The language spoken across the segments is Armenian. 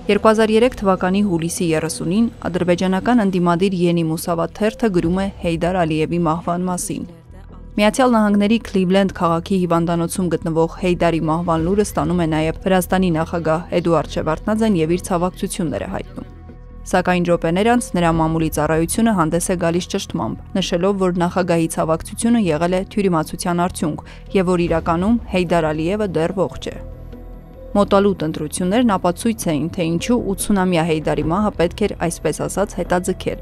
«2003 թվականի հուլիսի 30-ին ադրբեջանական ընդդիմադիր Yeni Musavat թերթը գրում է Հեյդար Ալիևի մահվան մասին։ Միացյալ Նահանգների Քլիվլենդ քաղաքի հիվանդանոցում գտնվող Հեյդարի մահվան լուրը ստանում է նաև Վրաստանի նախագահ Էդուարդ Շևարդնաձեն եւ իր ցավակցությունները հայտնում։ Սակայն րոպեներ անց նրա մամուլի ծառայությունը հանդես է գալիս ճշտմամբ, նշելով, որ նախագահի ցավակցությունը եղել է թյուրիմացության արդյունք եւ որ իրականում Հեյդար Ալիևը դեռ ողջ է։ Մոտալուտ ընտրություններն ապացույց էին, թե ինչու 80-ամյա Հեյդարի մահը պետք էր այսպես ասած հետաձգել։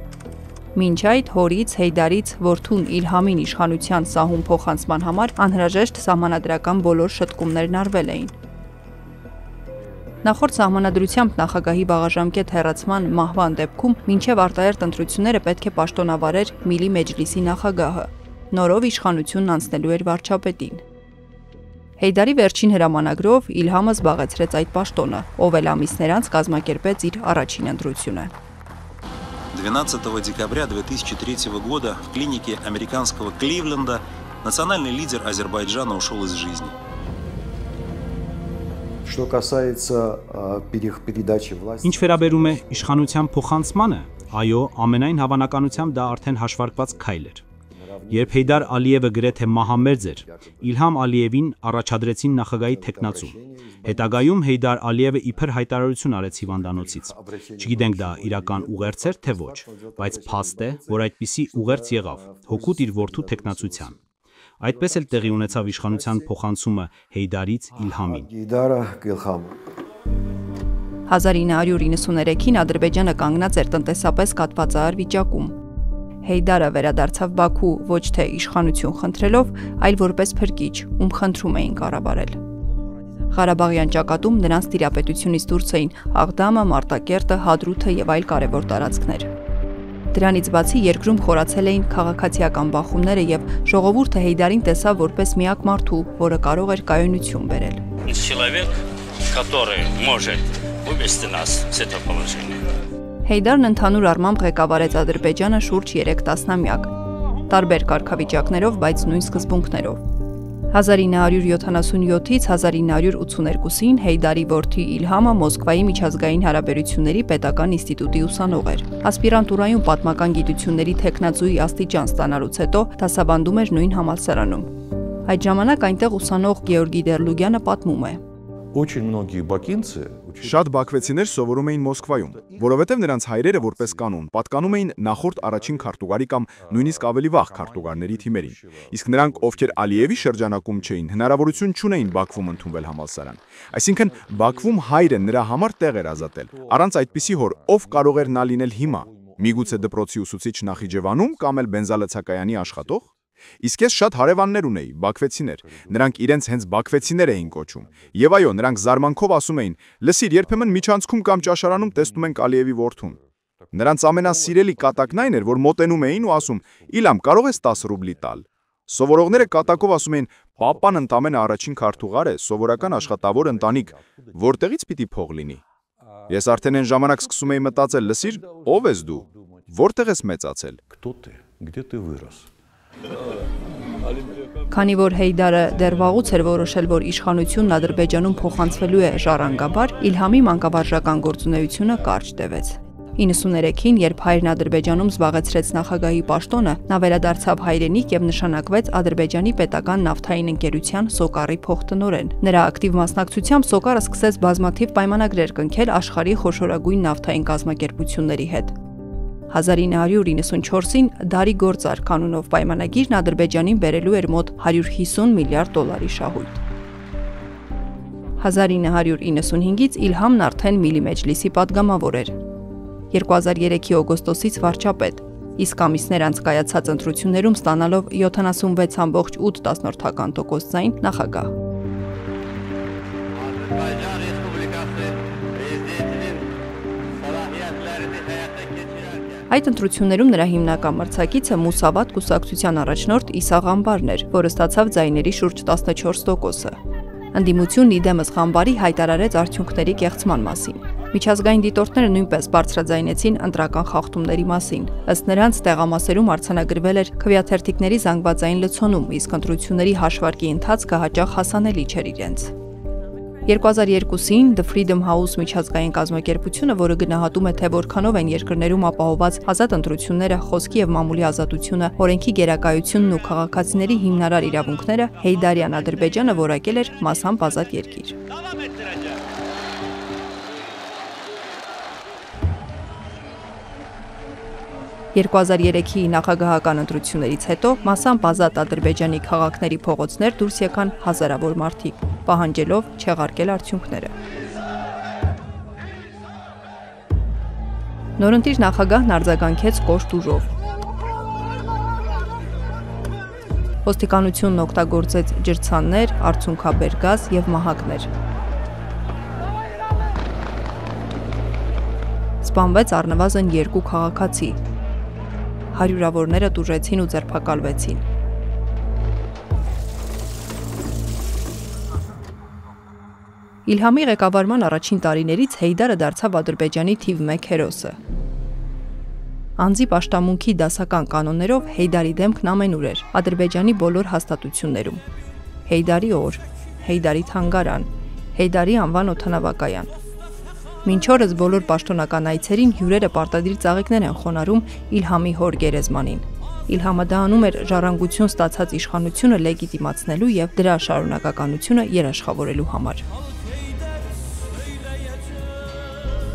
Մինչ այդ հորից Հեյդարից որդուն Իլհամին իշխանության սահուն փոխանցման համար անհրաժեշտ սահմանադրական բոլոր շտկումներն արվել էին։ Նախորդ սահմանադրությամբ նախագահի վաղաժամկետ հեռացման մահվան դեպքում մինչև արտահերթ ընտրությունները պետք է պաշտոնավարեր Միլի Մեջլիսի նախագահը, նորով իշխանությունն անցնելու էր վարչապետին։ Հեյդարի վերջին հրամանագրով Իլհամը զբաղեցրեց այդ պաշտոնը, ով էլ ամիսներ անց կազմակերպեց իր առաջին ընտրությունը։ 12 декабря 2003 года в клинике американского Кливленда национальный лидер Азербайджана ушел из жизни. Что касается передачи власти. Ինչ վերաբերում է իշխանության փոխանցմանը, այո, ամենայն հավանականությամբ դա արդեն հաշվարկված քայլ էր։ Երբ Հեյդար Ալիևը գրեթե մահամերձ էր, Իլհամ Ալիևին առաջադրեցին նախագահի թեկնածու։ Հետագայում Հեյդար Ալիևը իբր հայտարարություն արեց հիվանդանոցից։ Չգիտենք դա իրական ուղերձ էր թե ոչ, բայց փաստ է, որ այդպիսի ուղերձ եղավ, հօգուտ իր որդու թեկնածության։ Այդպես էլ տեղի ունեցավ իշխանության փոխանցումը Հեյդարից Իլհամին։ 1993-ին Ադրբեջանը կանգնած էր տնտեսապես կաթվածահար վիճակում։ Հեյդարը վերադարձավ Բաքու ոչ թե իշխանություն խնդրելով, այլ որպես փրկիչ, ում խնդրում էին կառավարել։ Ղարաբաղյան ճակատում նրանց տիրապետությունից դուրս էին Աղդամը, Մարտակերտը, Հադրութը եւ այլ կարևոր տարածքներ։ Դրանից բացի երկրում խորացել էին քաղաքացիական բախումները եւ ժողովուրդը Հեյդարին տեսավ որպես միակ մարդու, որը կարող էր կայունություն բերել։ Հեյդարն ընդհանուր առմամբ ղեկավարեց Ադրբեջանը շուրջ 3 տասնամյակ, տարբեր կարգավիճակներով, բայց նույն սկզբունքներով։ 1977-ից 1982-ին Հեյդարի որդի Իլհամը Մոսկվայի միջազգային հարաբերությունների պետական ինստիտուտի ուսանող էր։ Ասպիրանտուրայում պատմական գիտությունների թեկնածուի աստիճան ստանալուց հետո դասավանդում էր նույն համալսարանում։ Այդ ժամանակ այնտեղ ուսանող Գեորգի Դերլուգյանը պատմում է. Շատ բաքվեցիներ սովորում էին Մոսկվայում, որովհետև նրանց հայրերը որպես կանոն պատկանում էին նախորդ առաջին քարտուղարի կամ նույնիսկ ավելի վաղ քարտուղարների թիմերին։ Իսկ նրանք, ովքեր Ալիևի շրջանակում չէին, հնարավորություն չունեին Բաքվում ընդունվել համալսարան։ Այսինքն Բաքվում հայրը նրա համար տեղ էր ազատել։ Առանց այդպիսի հոր ով կարող էր նա լինել հիմա։ Միգուցե դպրոցի ուսուցիչ Նախիջևանում կամ էլ բենզալցակայանի աշխատող։ Իսկ ես շատ հարևաններ ունեի, բաքվեցիներ, նրանք իրենց հենց բաքվեցիներ էին կոչում, եւ այո, նրանք զարմանքով ասում էին, լսիր, երբեմն միջանցքում կամ ճաշարանում տեսնում ենք Ալիևի որդուն։ Նրանց ամենասիրելի կատակն այն էր, որ մոտենում էին ու ասում, Իլամ, կարող ես 10 ռուբլի տալ։ Սովորողները կատակով ասում էին, պապան ընդամենը առաջին քարտուղար է, սովորական աշխատավոր ընտանիք, որտեղից պիտի փող լինի։ Ես արդեն այն ժամանակ սկսում էի մտածել, լսիր, ով ես դու, որտեղ ես մեծացել։ Քանի որ Հեյդարը դեռ վաղուց էր որոշել, որ իշխանությունն Ադրբեջանում փոխանցվելու է ժառանգաբար, Իլհամի մանկավարժական գործունեությունը կարճ տևեց։ 93-ին, երբ հայրն Ադրբեջանում զբաղեցրեց նախագահի պաշտոնը, նա վերադարձավ հայրենիք եւ նշանակվեց Ադրբեջանի պետական նավթային ընկերության Սոկարի փոխտնօրեն։ Նրա ակտիվ մասնակցությամբ Սոկարը սկսեց բազմաթիվ պայմանագրեր կնքել աշխարհի խոշորագույն նավթային կազմակերպությունների հետ։ 1994-ին դարի գործար կանոնով պայմանագիրն Ադրբեջանին բերելու էր մոտ 150 միլիարդ դոլարի շահույթ։ 1995-ից Իլհամն արդեն Միլի Մեջլիսի падգամավոր էր։ 2003-ի օգոստոսից վարչապետ, իսկ ամիսներ անց կայացած ընտրություններում ստանալով 76.8% ձայն նախագահ։ Այդ ընտրություններում նրա հիմնական մրցակիցը Մուսավատ կուսակցության առաջնորդ Իսա Ղամբարն էր, որը ստացավ ձայների շուրջ 14%։ Ընդդիմությունն իդեմս Ղամբարի հայտարարեց արդյունքների կեղծման մասին։ Միջազգային դիտորդները նույնպես բարձրաձայնեցին ընտրական խախտումների մասին։ Ըստ նրանց տեղամասերում արձանագրվել էր քվեաթերթիկների զանգվածային լցոնում, իսկ ընտրությունների հաշվարկի ընթացքը հաճախ հասանելի չէր իրենց։ 2002-ին The Freedom House միջազգային կազմակերպությունը, որը գնահատում է, թե որքանով են երկրներում ապահովված ազատ ընտրությունները, խոսքի եւ մամուլի ազատությունը, օրենքի գերակայությունն ու քաղաքացիների հիմնարար իրավունքները, Հեյդարյան Ադրբեջանը որակել էր մասամբ ազատ երկիր։ 2003-ի նախագահական ընտրություններից հետո մասամբ ազատ Ադրբեջանի քաղաքների փողոցներ դուրս եկան հազարավոր մարդիկ, պահանջելով չեղարկել արդյունքները։ Նորընտիր նախագահն արձագանքեց կոշտ ուժով։ Ոստիկանությունն օգտագործեց ջրցաններ, արցունքաբեր գազ եւ մահակներ։ Սպանվեց առնվազն 2 քաղաքացի։ Հարյուրավորները տուժեցին ու ձերբակալվեցին։ Իլհամի ղեկավարման առաջին տարիներից Հեյդարը դարձավ Ադրբեջանի թիվ 1 հերոսը։ Անձի պաշտամունքի դասական կանոններով Հեյդարի դեմքն ամենուր էր Ադրբեջանի բոլոր հաստատություններում։ Հեյդարի օր, Հեյդարի թանգարան, Հեյդարի անվան օդանավակայան։ Մինչ օրս բոլոր պաշտոնական այցերին հյուրերը պարտադիր ծաղիկներ են խոնարհում Իլհամի հոր գերեզմանին։ Իլհամը դա անում էր ժառանգություն ստացած իշխանությունը լեգիտիմացնելու եւ դրա շարունակականությունը երաշխավորելու համար։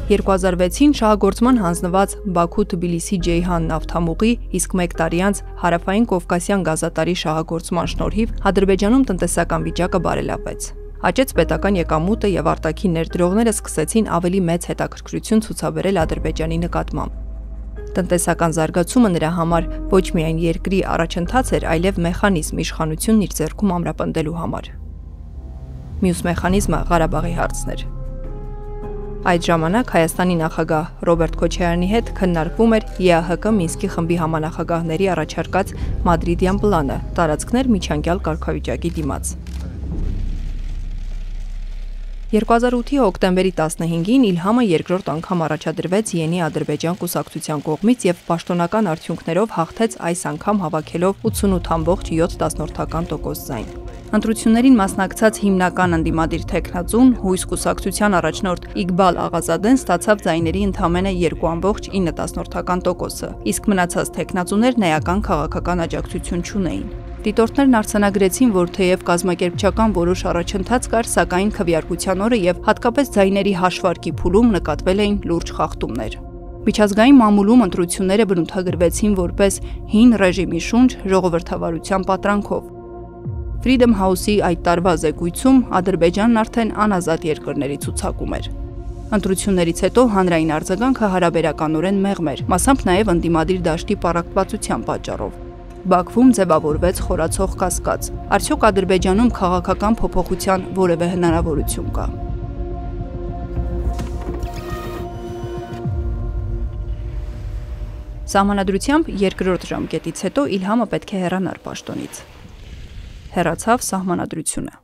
2006-ին շահագործման հանձնված Բաքու-Թբիլիսի-Ջեյհան նավթամուղի, իսկ 1 տարի անց Հարավային Կովկասյան գազատարի շահագործման շնորհիվ Ադրբեջանում տնտեսական վիճակը բարելավվեց։ Աճեց պետական եկամուտը եւ արտաքին ներդրողները սկսեցին ավելի մեծ հետաքրքրություն ցուցաբերել Ադրբեջանի նկատմամբ։ Տնտեսական զարգացումը նրա համար ոչ միայն երկրի առաջընթաց էր, այլև մեխանիզմ իշխանությունն իր ձեռքում ամրապնդելու համար։ Մյուս մեխանիզմը Ղարաբաղի հարցն էր։ Այդ ժամանակ Հայաստանի նախագահ Ռոբերտ Քոչարյանի հետ քննարկվում էր ԵԱՀԿ Մինսկի խմբի համանախագահների առաջարկած Մադրիդյան պլանը՝ տարածքներ միջանկյալ կարգավիճակի դիմաց։ 2008-ի հոկտեմբերի 15-ին Իլհամը երկրորդ անգամ առաջադրվեց Յենի Ադրբեջան կուսակցության կողմից եւ պաշտոնական արդյունքներով հաղթեց այս անգամ հավաքելով 88.7% ձայն։ Ընտրություններին մասնակցած հիմնական ընդդիմադիր թեկնածուն հույս կուսակցության առաջնորդ Իգբալ Աղազադեն ստացավ ձայների ընդամենը 2.9%, իսկ մնացած թեկնածուներն էական քաղաքական աջակցություն չունեին։ Դիտորդներն արձանագրեցին, որ թեև կազմակերպչական որոշ առաջընթաց կար, սակայն քվեարկության օրը եւ հատկապես ձայների հաշվարկի փուլում նկատվել էին լուրջ խախտումներ։ Միջազգային մամուլում ընտրությունները բնութագրվեցին որպես հին ռեժիմի շունչ ժողովրդավարության պատրանքով։ Freedom House-ի այդ տարվա զեկույցում Ադրբեջանն արդեն անազատ երկրների ցուցակում էր։ Ընտրություններից հետո հանրային արձագանքը հարաբերականորեն մեղմ էր, մասամբ նաև ընդդիմադիր դաշտի պառակտվածության պատճառով։ Բաքվում ձևավորվեց խորացող կասկած։ Արդյոք Ադրբեջանում քաղաքական փոփոխության որևէ հնարավորություն կա։ Սահմանադրությամբ երկրորդ ժամկետից հետո Իլհամը պետք է հեռանար պաշտոնից։ Հեռացավ սահմանադրությունը։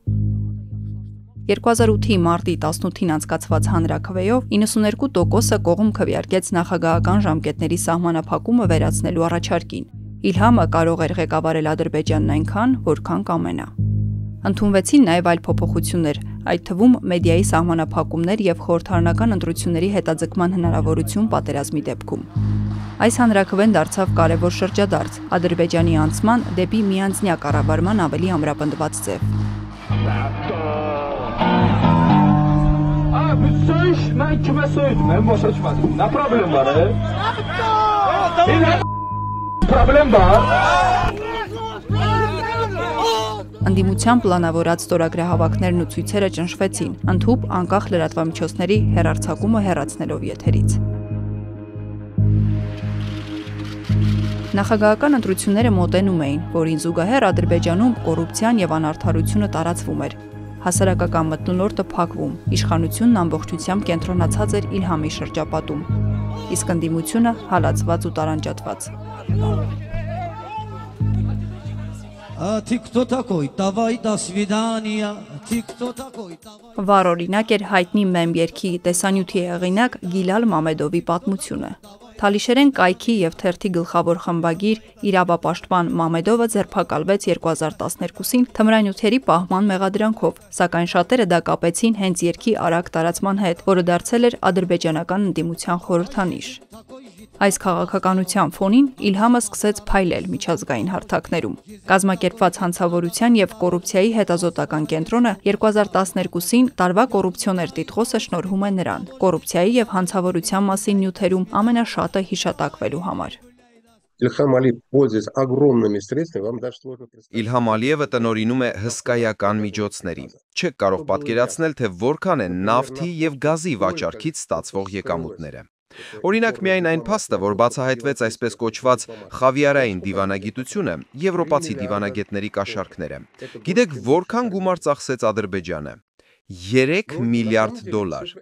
2008-ի մարտի 18-ին անցկացված հանրաքվեով 92%-ը կողմ քվեարկեց նախագահական ժամկետների սահմանափակումը վերացնելու առաջարկին։ Իլհամը կարող էր ղեկավարել Ադրբեջանն այնքան, որքան կամենա։ Ընդունվեցին նաև այլ փոփոխություններ, այդ թվում մեդիայի սահմանափակումներ եւ խորհրդարանական ընտրությունների հետաձգման հնարավորություն պատերազմի դեպքում։ Այս հանրաքվեն դարձավ կարևոր շրջադարձ Ադրբեջանի անցման դեպի միանձնյա կառավարման ավելի ամրապնդված ձև։ Ընդդիմության պլանավորած ստորագրահավաքներն ու ցույցերը ճնշվեցին, ընդհուպ անկախ լրատվամիջոցների հեռարձակումը հեռացնելով եթերից։ Նախագահական ընտրությունները մոտենում էին, որին զուգահեռ Ադրբեջանում կոռուպցիան եւ անարդարությունը տարածվում էր։ Հասարակական մթնոլորտը փակվում, իշխանությունն ամբողջությամբ կենտրոնացած էր Իլհամի շրջապատում, իսկ ընդդիմությունը հալածված ու տարանջատված։ А ты кто такой? Давай, до свидания. Վառ օրինակ էր հայտնի մեմ երգի տեսանյութի հեղինակ Գիլալ Մամեդովի պատմությունը։ Թալիշերեն կայքի և թերթի գլխավոր խմբագիր իրավապաշտպան Մամեդովը ձերբակալվեց 2012-ին թմրանյութերի պահման մեղադրանքով, սակայն շատերը դա կապեցին հենց երգի արագ տարածման հետ, որը դարձել էր ադրբեջանական ընդդիմության խորհրդանիշ։ Այս քաղաքականության ֆոնին Իլհամը սկսեց փայլել միջազգային հարթակներում։ Կազմակերպված հանցավորության և կոռուպցիայի հետազոտական կենտրոնը 2012-ին տարվա կոռուպցիոներ տիտղոսը շնորհում է նրան՝ կոռուպցիայի և հանցավորության մասին նյութերում ամենաշատը հիշատակվելու համար։ Իլհամ Ալիևը տնօրինում է հսկայական միջոցների։ Չեք կարող պատկերացնել, թե որքան են նավթի և գազի վաճառքից ստացվող եկամուտները։ Օրինակ միայն այն փաստը, որ բացահայտվեց այսպես կոչված խավիարային դիվանագիտությունը, եվրոպացի դիվանագետների կաշառքները։ Գիտեք, որքան գումար ծախսեց Ադրբեջանը։ 3 միլիարդ դոլար։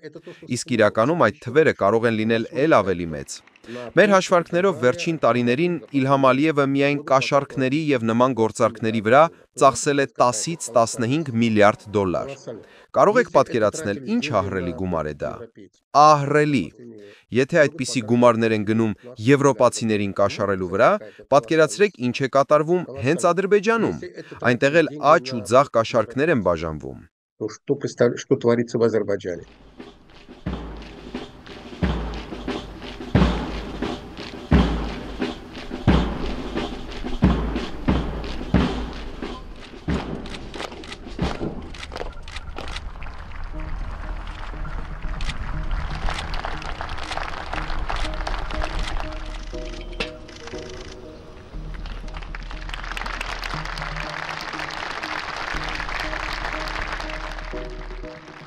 Իսկ իրականում այդ թվերը կարող են լինել էլ ավելի մեծ։ Մեր հաշվարկներով վերջին տարիներին Իլհամ Ալիևը միայն կաշառքների և նման գործարքների վրա ծախսել է 10-ից 15 միլիարդ դոլար։ Կարող եք պատկերացնել, ինչ ահռելի գումար է դա։ Ահռելի։ Եթե այդպիսի գումարներ են գնում եվրոպացիներին կաշառելու վրա, պատկերացրեք ինչ է կատարվում հենց Ադրբեջանում։ Այնտեղ էլ աջ ու ձախ կաշառքներ են բաժանվում։ Ա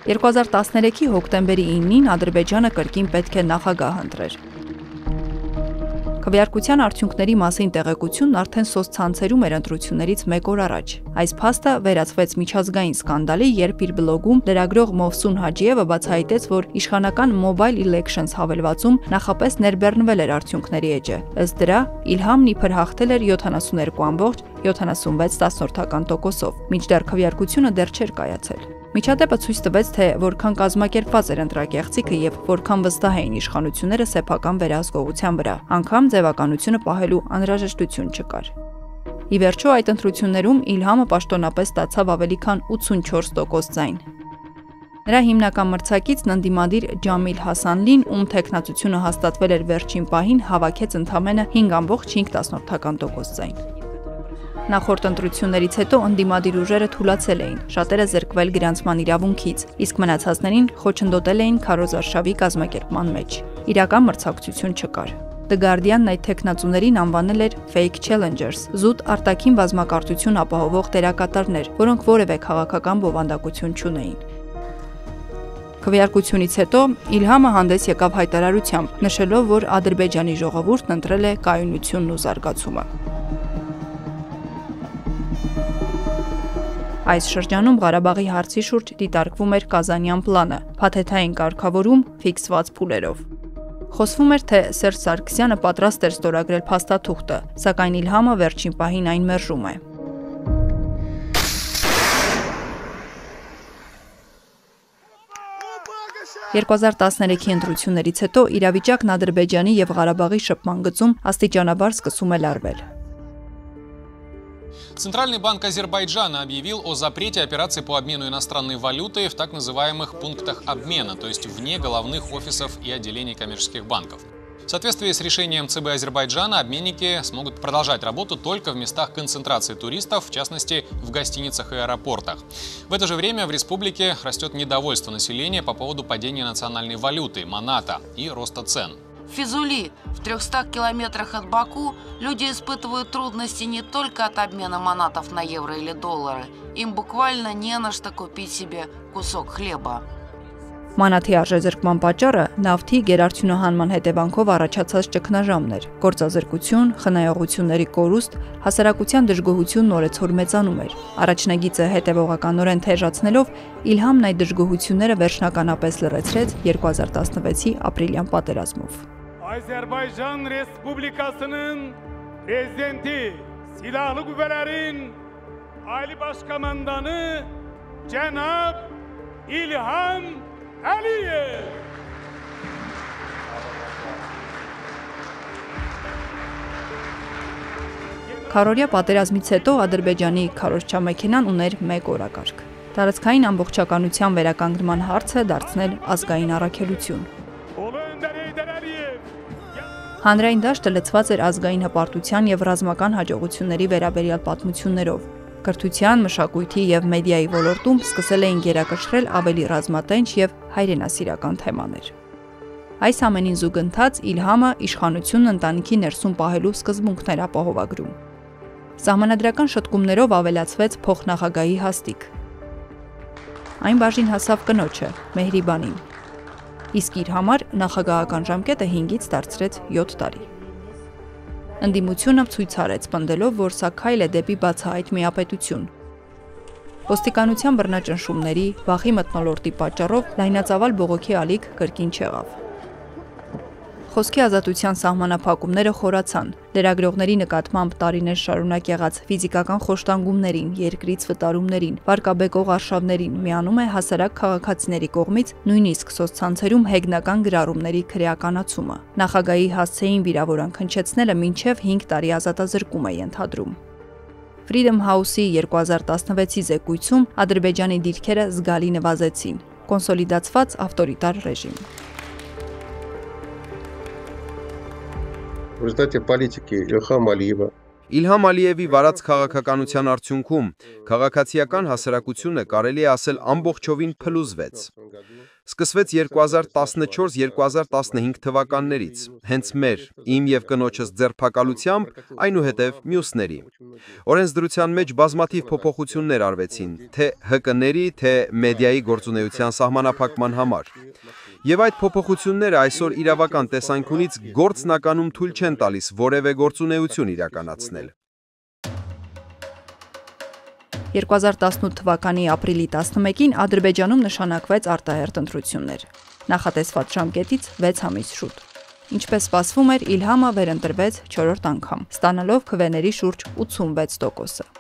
2013-ի հոկտեմբերի 9-ին Ադրբեջանը կրկին պետք է նախագահ ընտրեր։ Քվեարկության արդյունքների մասին տեղեկությունն արդեն սոցցանցերում էր ընտրություններից մեկ օր առաջ։ Այս փաստը վերածվեց միջազգային սկանդալի, երբ իր բլոգում լրագրող Մովսուն Հաջիևը բացահայտեց, որ իշխանական Mobile Elections հավելվածում նախապես ներբեռնվել էր արդյունքների էջը։ Ըստ դրա, Իլհամն իբր հաղթել էր 72.76%-ով, մինչդեռ քվեարկությունը դեռ չէր կայացել։ Միջադեպը ցույց տվեց, թե որքան կազմակերպված էր ընտրակեղծիքը եւ որքան վստահ էին իշխանությունները սեփական վերահսկողության վրա, անգամ ձևականությունը պահելու անհրաժեշտություն չկար։ Ի վերջո այդ ընտրություններում Իլհամը պաշտոնապես ստացավ ավելի քան 84% ձայն։ Նրա հիմնական մրցակիցն ընդդիմադիր Ջամիլ Հասանլին, ում թեկնածությունը հաստատվել էր վերջին պահին, հավաքեց ընդամենը 5.5% ձայն։ Նախորդ ընտրություններից հետո ընդդիմադիր ուժերը թուլացել էին, շատերը զրկվել գրանցման իրավունքից, իսկ մնացածներին խոչընդոտել էին քարոզարշավի կազմակերպման մեջ։ Իրական մրցակցություն չկար։ The Guardian-ն այդ թեկնածուներին անվանել էր fake challengers, զուտ արտաքին բազմակարծություն ապահովող դերակատարներ, որոնք որևէ քաղաքական բովանդակություն չունեին։ Քվեարկությունից հետո Իլհամը հանդես եկավ հայտարարությամբ, նշելով, որ Ադրբեջանի ժողովուրդն ընտրել է կայունությունն ու զարգացումը։ Այս շրջանում Ղարաբաղի հարցի շուրջ դիտարկվում էր Կազանյան պլանը, փաթեթային կարգավորում ֆիքսված փուլերով։ Խոսվում էր, թե Սերժ Սարգսյանը պատրաստ էր ստորագրել փաստաթուղթը, սակայն Իլհամը վերջին պահին այն մերժում է։ «2013-ի ընտրություններից հետո իրավիճակն Ադրբեջանի և Ղարաբաղի շփման գծում աստիճանաբար սկսում է լարվել։ Центральный банк Азербайджана объявил о запрете операций по обмену иностранной валютой в так называемых пунктах обмена, то есть вне головных офисов и отделений коммерческих банков. В соответствии с решением ЦБ Азербайджана, обменники смогут продолжать работу только в местах концентрации туристов, в частности, в гостиницах и аэропортах. В это же время в республике растет недовольство населения по поводу падения национальной валюты, маната, и роста цен. В Физули, в 300 километрах от Баку, люди испытывают трудности не только от обмена манатов на евро или доллары. Им буквально не на что купить себе кусок хлеба. Մանաթի արժեզրկման պատճառը նավթի գերարդյունահանման հետևանքով առաջացած ճգնաժամն էր, գործազրկություն, խնայողությունների կորուստ, հասարակության դժգոհությունն օրեցօր մեծանում էր։ Առաջնագիծը հետևողականորեն թեժացնելով Իլհամն այդ դժգոհությունները վերջնականապես լրացրեց 2016-ի ապրիլյան պատերազմով։ Azerbaycan Respublikası'nın prezidenti, silahlı güvelerin Ali Başkomandanı Cenab İlham Aliyev. Քարորյա պատերազմից հետո Ադրբեջանի քարոզչամեքենան ուներ մեկ օրակարգ։ Տարածքային ամբողջականության վերականգնման հարցը դարձնել ազգային առաքելություն։ Հանրային դաշտը լցված էր ազգային հպարտության եւ ռազմական հաջողությունների վերաբերյալ պատմություններով։ Կրթության, մշակույթի եւ մեդիայի ոլորտում սկսել էին գերակշռել ավելի ռազմատենչ եւ հայրենասիրական թեմաներ։ Այս ամենին զուգընթաց Իլհամը իշխանությունն ընտանիքի ներսում պահելու սկզբունքներ ապահովագրում։ Սահմանադրական շտկումներով ավելացվեց փոխնախագահի հաստիք։ Այն բաժին հասավ կնոջը, Մեհրիբանին, իսկ իր համար նախագահական ժամկետը 5-ից դարձրեց 7 տարի։ Ընդդիմությունը ցույց արեց պնդելով, որ սա քայլ է դեպի բացահայտ միապետություն։ Ոստիկանության բռնաճնշումների, վախի մթնոլորտի պատճառով լայնածավալ բողոքի ալիք կրկին չեղավ։ Խոսքի ազատության սահմանափակումները խորացան, լրագրողների նկատմամբ տարիներ շարունակ եղած ֆիզիկական խոշտանգումներին, երկրից վտարումներին, վարկաբեկող արշավներին միանում է հասարակ քաղաքացիների կողմից նույնիսկ սոցցանցերում հեգնական գրառումների քրեականացումը։ Նախագահի հասցեին վիրավորանք հնչեցնելը մինչև 5 տարի ազատազրկում է ենթադրում։ Freedom House-ի 2016-ի զեկույցում Ադրբեջանի դիրքերը զգալի նվազեցին, կոնսոլիդացված ավտորիտար ռեժիմ։ В результате политики Ильхама Алиева Իլհամ Ալիևի վարած քաղաքականության արդյունքում քաղաքացիական հասարակությունը կարելի է ասել ամբողջովին փլուզվեց։ Սկսվեց 2014-2015 թվականներից, հենց մեր, իմ եւ կնոջս ձերբակալությամբ, այնուհետև մյուսների։ Օրենսդրության մեջ բազմաթիվ փոփոխություններ արվեցին, թե ՀԿ-ների, թե մեդիայի գործունեության սահմանափակման համար։ Եվ այդ փոփոխությունները այսօր իրավական տեսանկյունից գործնականում թույլ չեն տալիս որևէ գործունեություն իրականացնել։ 2018 թվականի ապրիլի 11-ին Ադրբեջանում նշանակվեց արտահերթ ընտրություններ։ Նախատեսված ժամկետից 6 ամիս շուտ։ Ինչպես սպասվում էր, Իլհամը վերընտրվեց 4-րդ անգամ, ստանալով քվեների շուրջ 86%-ը։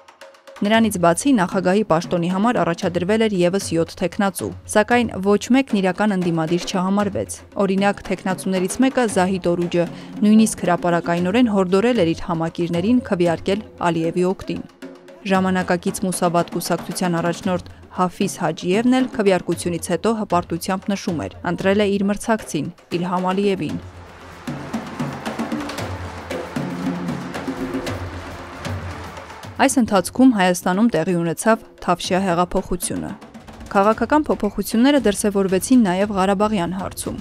Նրանից բացի նախագահի պաշտոնի համար առաջադրվել էր եւս 7 թեկնածու, սակայն ոչ մեկն իրական ընդդիմադիր չհամարվեց։ Օրինակ, թեկնածուներից մեկը Զահիդ Օրուջը նույնիսկ հրապարակայնորեն հորդորել էր իր համակիրներին քվեարկել Ալիևի օգտին։ Ժամանակակից Մուսավատ կուսակցության առաջնորդ Հաֆիզ Հաջիևն էլ քվեարկությունից հետո հպարտությամբ նշում էր, ընտրել է իր մրցակցին Իլհամ Ալիևին։ Այս ընթացքում Հայաստանում տեղի ունեցավ Թավշյա հեղափոխությունը։ Քաղաքական փոփոխությունները դրսևորվեցին նաև Ղարաբաղյան հարցում։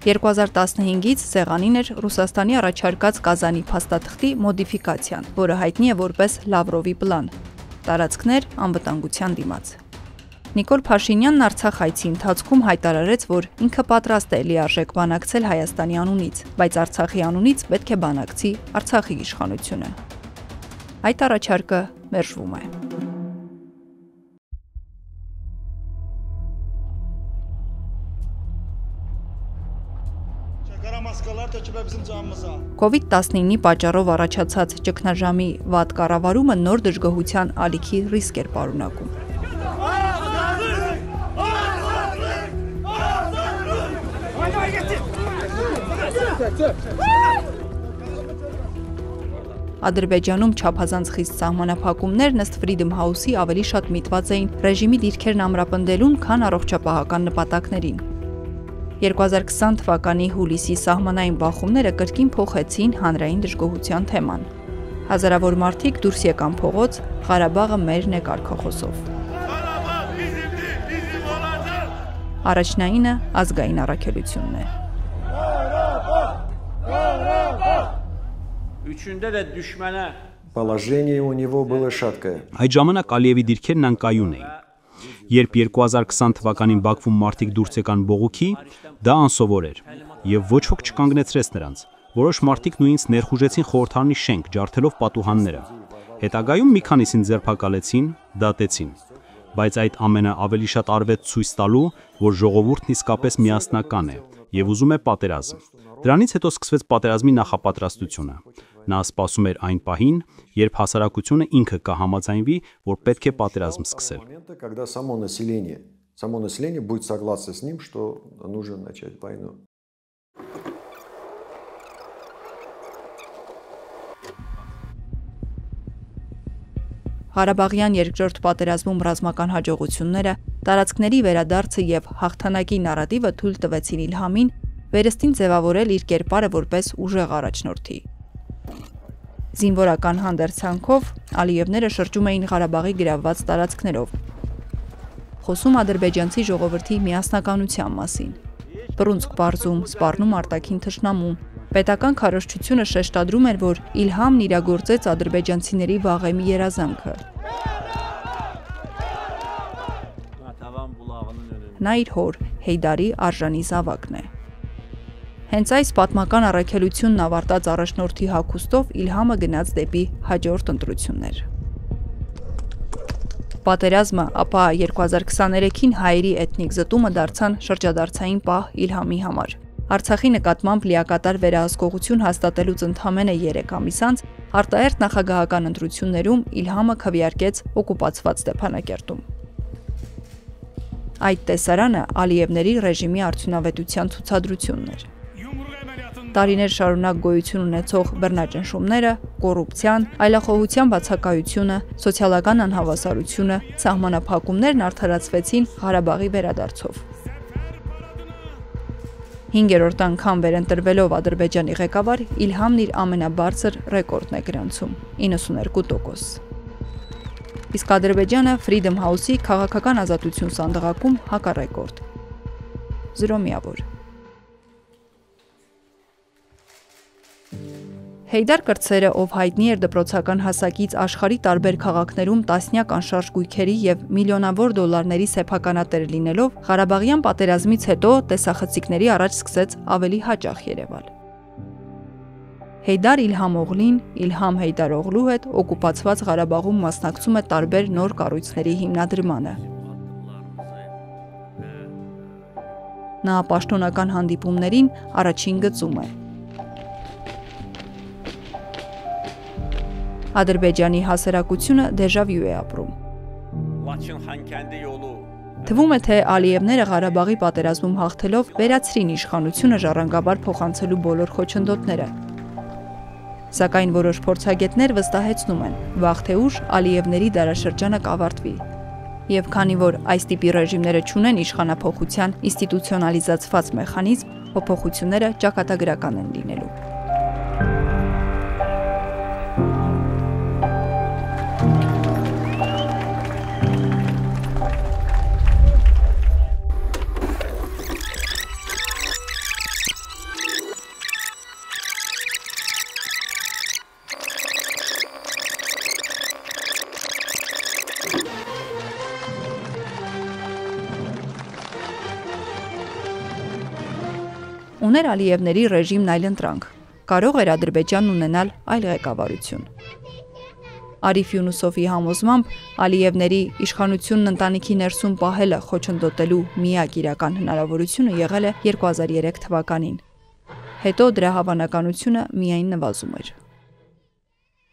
2015-ից սեղանին էր Ռուսաստանի առաջարկած Կազանի փաստաթղթի մոդիֆիկացիան, որը հայտնի է որպես Լավրովի պլան, տարածքներ անվտանգության դիմաց։ Նիկոլ Փաշինյանն Արցախ այցի ընթացքում հայտարարեց, որ ինքը պատրաստ է լիարժեք բանակցել Հայաստանի անունից, բայց Արցախի անունից պետք է բանակցի Արցախի իշխանությունը։ Այդ առաջարկը մերժվում է։ COVID-19-ի պատճառով առաջացած ճգնաժամի վատ կառավարումը նոր դժգոհության ալիքի ռիսկ էր պարունակում։ Ադրբեջանում չափազանց խիստ սահմանափակումներն ըստ Freedom House-ի ավելի շատ միտված էին ռեժիմի դիրքերն ամրապնդելուն, քան առողջապահական նպատակներին։ 2020 թվականի հուլիսի սահմանային բախումները կրկին փոխեցին հանրային դժգոհության թեման։ Հազարավոր մարդիկ դուրս եկան փողոց «Ղարաբաղը մերն է» կարգախոսով։ Առաջնայինը ազգային առաքելությունն է։ Положение у него было шаткое. Այդ ժամանակ Ալիևի դիրքերն անկայուն էին։ Երբ 2020 թվականին Բաքվում մարդիկ դուրս եկան բողոքի, դա անսովոր էր եւ ոչ ոք չկանգնեցրեց նրանց։ Որոշ մարդիկ նույնիսկ ներխուժեցին խորհրդարանի շենք, ջարդելով պատուհանները։ Հետագայում մի քանիսին ձերբակալեցին, դատեցին։ Բայց այդ ամենը ավելի շատ արվեց ցույց տալու, որ ժողովուրդն իսկապես միասնական է եւ ուզում է պատերազմ։ Դրանից հետո սկսվեց պատերազմի նախապատրաստությունը։ Նա սպասում էր այն պահին, երբ հասարակությունը ինքը կհամաձայնվի, որ պետք է պատերազմ սկսել։ Когда само население будет согласен с ним, что нужно начать войну. Ղարաբաղյան երկրորդ պատերազմում ռազմական հաջողությունները, տարածքների վերադարձը եւ հաղթանակի նարատիվը թույլ տվեցին Իլհամին վերստին ձևավորել իր կերպարը որպես ուժեղ առաջնորդի։ Զինվորական հանդերձանքով Ալիևները շրջում էին Ղարաբաղի գրավված տարածքներով։ Խոսում ադրբեջանցի ժողովրդի միասնականության մասին։ Բռունցք պարզում, սպառնում արտաքին թշնամուն։ Պետական քարոզչությունը շեշտադրում էր, որ Իլհամն իրագործեց ադրբեջանցիների վաղեմի երազանքը։ Նա իր հոր Հեյդարի արժանի զավակն է։ Հենց այս պատմական առաքելությունն ավարտած առաջնորդի հագուստով Իլհամը գնաց դեպի հաջորդ ընտրություններ։ Պատերազմը, ապա 2023-ին հայերի էթնիկ զտումը դարձան շրջադարձային պահ Իլհամի համար։ Արցախի նկատմամբ լիակատար վերահսկողություն հաստատելուց ընդամենը 3 ամիս անց արտահերթ նախագահական ընտրություններում Իլհամը քվեարկեց օկուպացված Ստեփանակերտում։ Այդ տեսարանը Ալիևների ռեժիմի արդյունավետության ցուցադրությունն էր։ Տարիներ շարունակ գոյություն ունեցող բռնաճնշումները, կոռուպցիան, այլախոհության բացակայությունը, սոցիալական անհավասարությունը, սահմանափակումներն արդարացվեցին Ղարաբաղի վերադարձով։ 5-րդ անգամ վերընտրվելով Ադրբեջանի ղեկավար Իլհամն իր ամենաբարձր ռեկորդն է գրանցում՝ 92%։ Իսկ Ադրբեջանը Freedom House-ի քաղաքական ազատություն սանդղակում հակառեկորդ՝ 0 միավոր։ Հեյդար կրտսերը, ով հայտնի էր դպրոցական հասակից աշխարհի տարբեր քաղաքներում տասնյակ անշարժ գույքերի եւ միլիոնավոր դոլարների սեփականատեր լինելով, Ղարաբաղյան պատերազմից հետո տեսախցիկների առաջ սկսեց ավելի հաճախ երևալ։ Հեյդար Իլհամ Օղլին, Իլհամ Հեյդար Օղլու հետ օկուպացված Ղարաբաղում մասնակցում է տարբեր նոր կառույցների հիմնադրմանը։ Նա պաշտոնական հանդիպումներին առաջին գծում է։ Ադրբեջանի հասարակությունը դեժավյու է ապրում։ Թվում է, թե Ալիևները Ղարաբաղի պատերազմում հաղթելով վերացրին իշխանությունը ժառանգաբար փոխանցելու բոլոր խոչընդոտները։ Սակայն որոշ փորձագետներ վստահեցնում են, վաղ թե ուշ Ալիևների դարաշրջանը կավարտվի։ Եվ քանի որ այս տիպի ռեժիմները չունեն իշխանափոխության ինստիտուցիոնալիզացված մեխանիզմ, փոփոխությունները ճակատագրական են լինելու։ Ուներ Ալիևների ռեժիմն այլընտրանք, կարող էր Ադրբեջանն ունենալ այլ ղեկավարություն։ Արիֆ Յունուսովի համոզմամբ Ալիևների իշխանությունն ընտանիքի ներսում պահելը խոչընդոտելու միակ իրական հնարավորությունը եղել է 2003 թվականին։ Հետո դրա հավանականությունը միայն նվազում էր։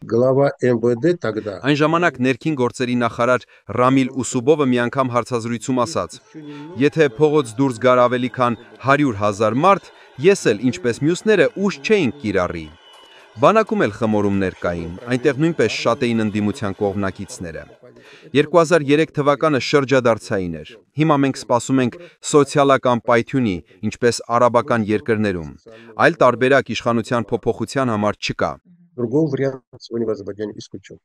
Այն ժամանակ ներքին գործերի նախարար Ռամիլ Ուսուբովը մի անգամ հարցազրույցում ասաց. «Եթե փողոց դուրս գար ավելի քան 100,000 մարդ, ես էլ ինչպես մյուսները ուժ չէինք կիրառի»։ Բանակում էլ խմորումներ կային, այնտեղ նույնպես շատ էին ընդդիմության կողմնակիցները։ 2003 թվականը շրջադարձային էր։ Հիմա մենք սպասում ենք սոցիալական պայթյունի, ինչպես արաբական երկրներում։ Այլ տարբերակ իշխանության փոփոխության համար չկա։ Другого варианта сегодня в Азербайджане исключен.